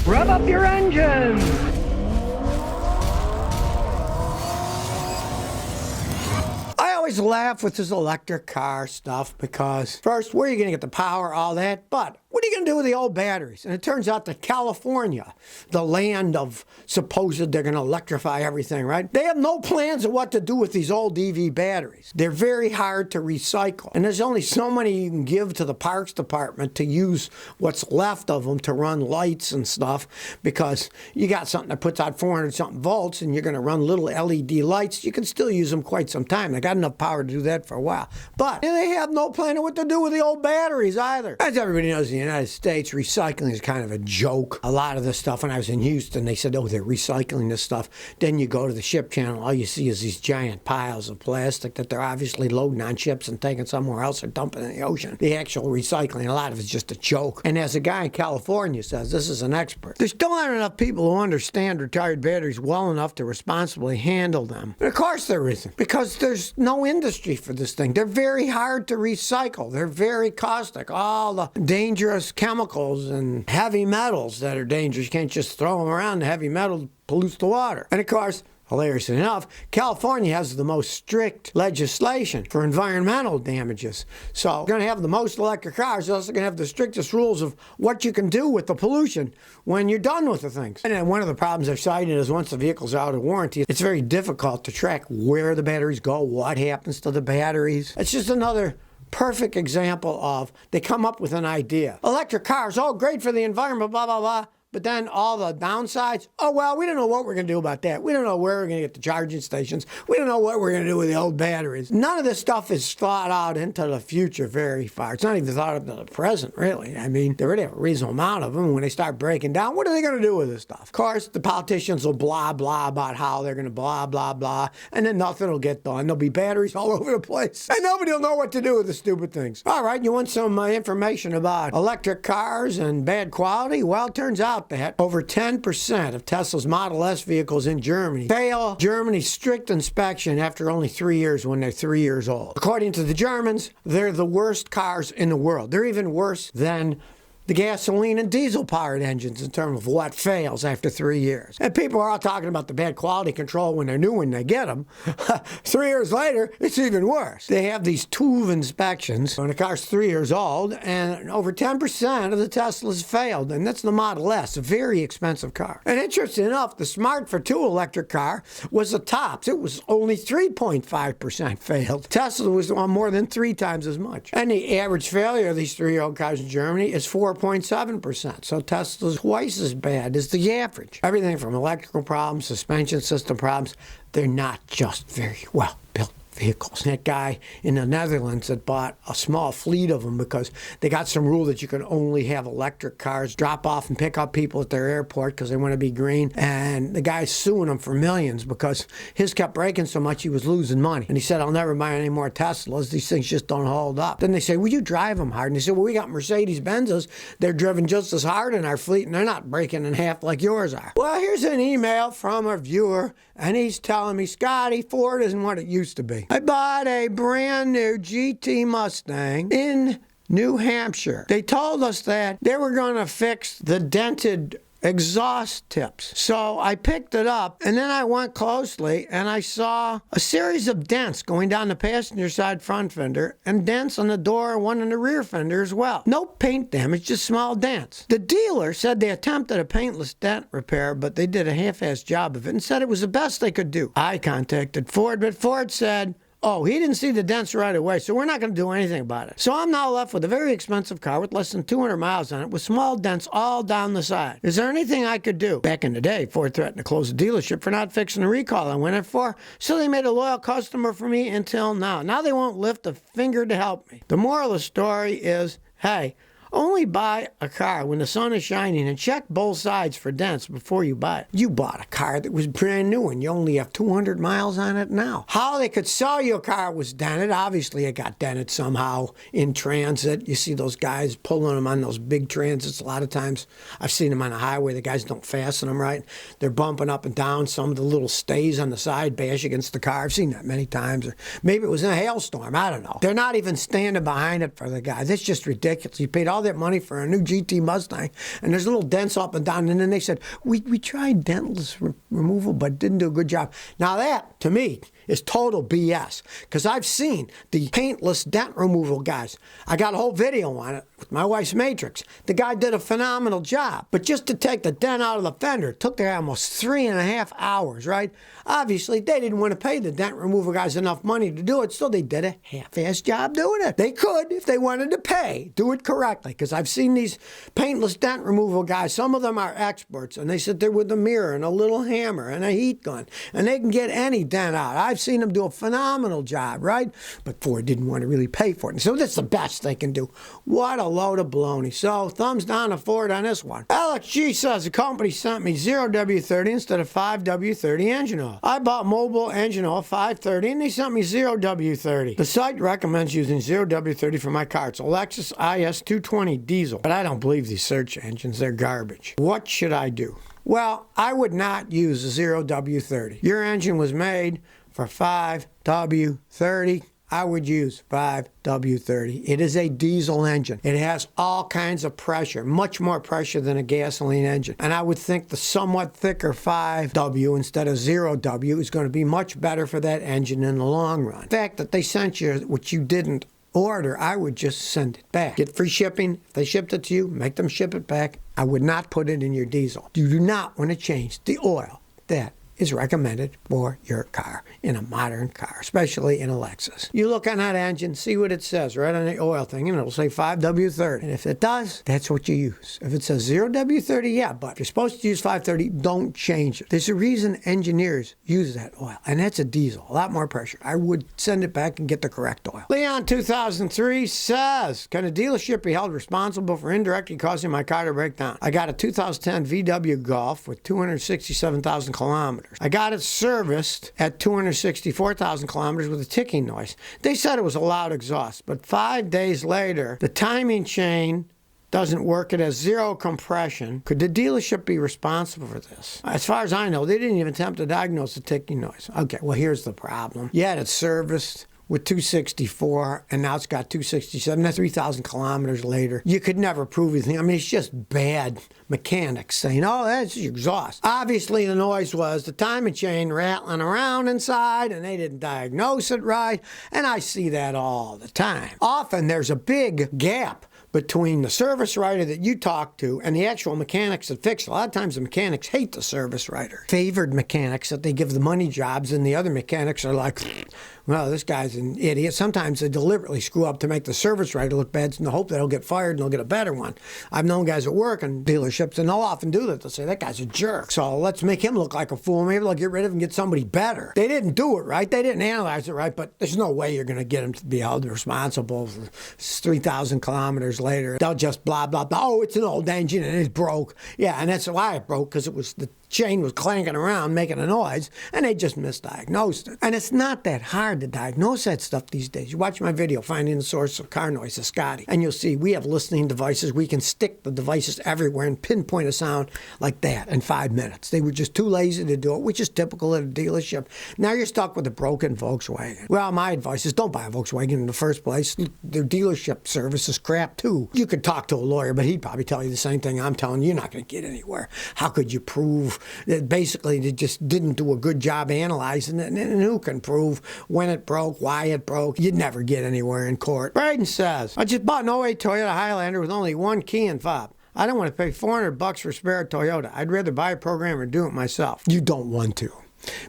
Rev up your engines! I always laugh with this electric car stuff because, first, where are you going to get the power, all that? But what are you going to do with the old batteries? And it turns out that California, the land of supposed they're going to electrify everything, right? They have no plans of what to do with these old EV batteries. They're very hard to recycle. And there's only so many you can give to the parks department to use what's left of them to run lights and stuff, because you got something that puts out 400 something volts and you're going to run little LED lights. You can still use them quite some time. They got enough power to do that for a while. But they have no plan of what to do with the old batteries either. As everybody knows, in the United States, recycling is kind of a joke. A lot of this stuff, when I was in Houston, they said, oh, they're recycling this stuff. Then you go to the ship channel, all you see is these giant piles of plastic that they're obviously loading on ships and taking somewhere else or dumping in the ocean. The actual recycling, a lot of it's just a joke. And as a guy in California says, this is an expert, there still aren't enough people who understand retired batteries well enough to responsibly handle them. And of course there isn't, because there's no industry for this thing. They're very hard to recycle. They're very caustic. All the dangerous chemicals and heavy metals that are dangerous, you can't just throw them around. The heavy metal pollutes the water. And of course, hilariously enough, California has the most strict legislation for environmental damages. So you're going to have the most electric cars. You're also going to have the strictest rules of what you can do with the pollution when you're done with the things. And then one of the problems I've cited is once the vehicle's out of warranty, it's very difficult to track where the batteries go, what happens to the batteries. It's just another perfect example of they come up with an idea. Electric cars, oh, great for the environment, blah, blah, blah. But then all the downsides, oh, well, we don't know what we're going to do about that. We don't know where we're going to get the charging stations. We don't know what we're going to do with the old batteries. None of this stuff is thought out into the future very far. It's not even thought up into the present, really. I mean, they already have a reasonable amount of them. When they start breaking down, what are they going to do with this stuff? Of course, the politicians will blah, blah about how they're going to blah, blah, blah, and then nothing will get done. There'll be batteries all over the place, and nobody will know what to do with the stupid things. All right, you want some information about electric cars and bad quality? Well, it turns out that over 10% of Tesla's Model S vehicles in Germany fail Germany's strict inspection after only 3 years when they're 3 years old. According to the Germans, they're the worst cars in the world. They're even worse than the gasoline and diesel-powered engines in terms of what fails after 3 years. And people are all talking about the bad quality control when they're new when they get them. 3 years later, it's even worse. They have these TÜV inspections when the car's 3 years old, and over 10% of the Teslas failed, and that's the Model S, a very expensive car. And interesting enough, the Smart for 2 electric car was the tops. It was only 3.5% failed. Tesla was on more than 3 times as much. And the average failure of these 3-year-old cars in Germany is 4.7%. So Tesla's twice as bad as the average. Everything from electrical problems, suspension system problems, they're not just very well built vehicles. That guy in the Netherlands that bought a small fleet of them because they got some rule that you can only have electric cars drop off and pick up people at their airport because they want to be green. And the guy's suing them for millions because his kept breaking so much he was losing money. And he said, I'll never buy any more Teslas. These things just don't hold up. Then they say, well, you drive them hard. And they said, well, we got Mercedes-Benzes. They're driven just as hard in our fleet and they're not breaking in half like yours are. Well, here's an email from a viewer and he's telling me, Scotty, Ford isn't what it used to be. I bought a brand new GT Mustang in New Hampshire. They told us that they were going to fix the dented exhaust tips. So I picked it up and then I went closely and I saw a series of dents going down the passenger side front fender and dents on the door, one on the rear fender as well. No paint damage, just small dents. The dealer said they attempted a paintless dent repair, but they did a half-assed job of it and said it was the best they could do. I contacted Ford, but Ford said, oh, he didn't see the dents right away, so we're not going to do anything about it. So I'm now left with a very expensive car with less than 200 miles on it with small dents all down the side. Is there anything I could do? Back in the day, Ford threatened to close the dealership for not fixing the recall I went in for, so they made a loyal customer for me until now. Now they won't lift a finger to help me. The moral of the story is, hey, only buy a car when the sun is shining and check both sides for dents before you buy it. You bought a car that was brand new and you only have 200 miles on it now. How they could sell you a car was dented. Obviously, it got dented somehow in transit. You see those guys pulling them on those big transits. A lot of times I've seen them on the highway. The guys don't fasten them right. They're bumping up and down. Some of the little stays on the side bash against the car. I've seen that many times. Or maybe it was in a hailstorm. I don't know. They're not even standing behind it for the guy. That's just ridiculous. You paid all all that money for a new GT Mustang, and there's little dents up and down. And then they said, we tried dentless removal, but didn't do a good job. Now that, to me, is total BS, because I've seen the paintless dent removal guys. I got a whole video on it with my wife's Matrix. The guy did a phenomenal job, but just to take the dent out of the fender, it took them almost 3.5 hours, right? Obviously, they didn't want to pay the dent removal guys enough money to do it, so they did a half-ass job doing it. They could, if they wanted to pay, do it correctly, because I've seen these paintless dent removal guys. Some of them are experts, and they sit there with a mirror and a little hammer and a heat gun, and they can get any dent out. I've seen them do a phenomenal job, right? But Ford didn't want to really pay for it. And so that's the best they can do. What a load of baloney. So thumbs down to Ford on this one. Alex G says the company sent me 0W30 instead of 5W30 engine oil. I bought mobile engine oil 530 and they sent me 0W30. The site recommends using 0W30 for my car. It's a Lexus IS220 diesel. But I don't believe these search engines. They're garbage. What should I do? Well, I would not use a 0W30. Your engine was made for 5W30. I would use 5W30. It is a diesel engine. It has all kinds of pressure, much more pressure than a gasoline engine. And I would think the somewhat thicker 5W instead of 0W is going to be much better for that engine in the long run. The fact that they sent you what you didn't order, I would just send it back. Get free shipping. If they shipped it to you, make them ship it back. I would not put it in your diesel. You do not want to change the oil that is recommended for your car in a modern car, especially in a Lexus. You look on that engine, see what it says right on the oil thing, and it'll say 5W30. And if it does, that's what you use. If it says 0W30, yeah, but if you're supposed to use 530, don't change it. There's a reason engineers use that oil, and that's a diesel, a lot more pressure. I would send it back and get the correct oil. Leon 2003 says, can a dealership be held responsible for indirectly causing my car to break down? I got a 2010 VW Golf with 267,000 kilometers. I got it serviced at 264,000 kilometers with a ticking noise. They said it was a loud exhaust, but 5 days later, the timing chain doesn't work. It has zero compression. Could the dealership be responsible for this? As far as I know, they didn't even attempt to diagnose the ticking noise. Okay, well, here's the problem. You had it serviced with 264, and now it's got 267. That's 3,000 kilometers later. You could never prove anything. I mean, it's just bad mechanics saying, oh, that's your exhaust. Obviously, the noise was the timing chain rattling around inside, and they didn't diagnose it right, and I see that all the time. Often, there's a big gap between the service writer that you talk to and the actual mechanics that fix it. A lot of times the mechanics hate the service writer. Favored mechanics that they give the money jobs, and the other mechanics are like, well, this guy's an idiot. Sometimes they deliberately screw up to make the service writer look bad in the hope that he'll get fired and they'll get a better one. I've known guys that work in dealerships, and they'll often do that. They'll say, that guy's a jerk, so let's make him look like a fool. Maybe they'll get rid of him and get somebody better. They didn't do it right. They didn't analyze it right, but there's no way you're going to get him to be held responsible for 3,000 kilometers later. They'll just blah, blah, blah. Oh, it's an old engine and it broke. Yeah, and that's why it broke, because it was the chain was clanking around making a noise, and they just misdiagnosed it. And it's not that hard to diagnose that stuff these days. You watch my video, Finding the Source of Car Noise, of Scotty, and you'll see we have listening devices. We can stick the devices everywhere and pinpoint a sound like that in 5 minutes. They were just too lazy to do it, which is typical at a dealership. Now you're stuck with a broken Volkswagen. Well, my advice is don't buy a Volkswagen in the first place. Their dealership service is crap too. You could talk to a lawyer, but he'd probably tell you the same thing I'm telling you. You're not going to get anywhere. How could you prove that basically they just didn't do a good job analyzing it? And who can prove when it broke, why it broke? You'd never get anywhere in court. Braden says, I just bought an '08 Toyota Highlander with only one key and fob. I don't want to pay $400 for spare Toyota. I'd rather buy a program or do it myself. You don't want to,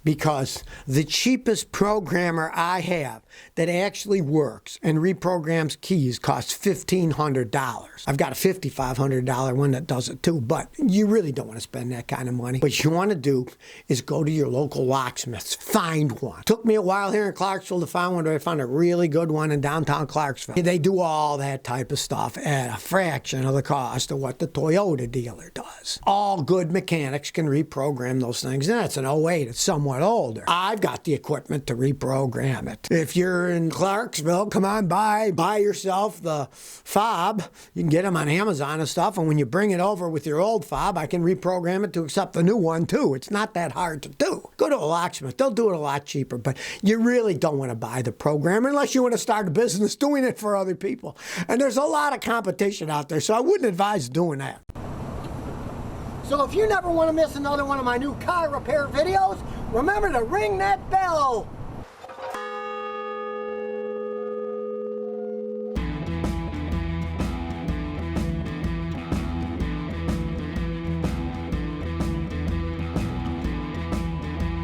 because the cheapest programmer I have that actually works and reprograms keys costs $1,500. I've got a $5,500 one that does it too, but you really don't want to spend that kind of money. What you want to do is go to your local locksmiths, find one. Took me a while here in Clarksville to find one, but I found a really good one in downtown Clarksville. They do all that type of stuff at a fraction of the cost of what the Toyota dealer does. All good mechanics can reprogram those things, and that's an '08. it's somewhat older. I've got the equipment to reprogram it. If you're in Clarksville, come on by, buy yourself the fob. You can get them on Amazon and stuff, and when you bring it over with your old fob, I can reprogram it to accept the new one too. It's not that hard to do. Go to a locksmith. They'll do it a lot cheaper, but you really don't want to buy the program unless you want to start a business doing it for other people. And there's a lot of competition out there, so I wouldn't advise doing that. So if you never want to miss another one of my new car repair videos, remember to ring that bell.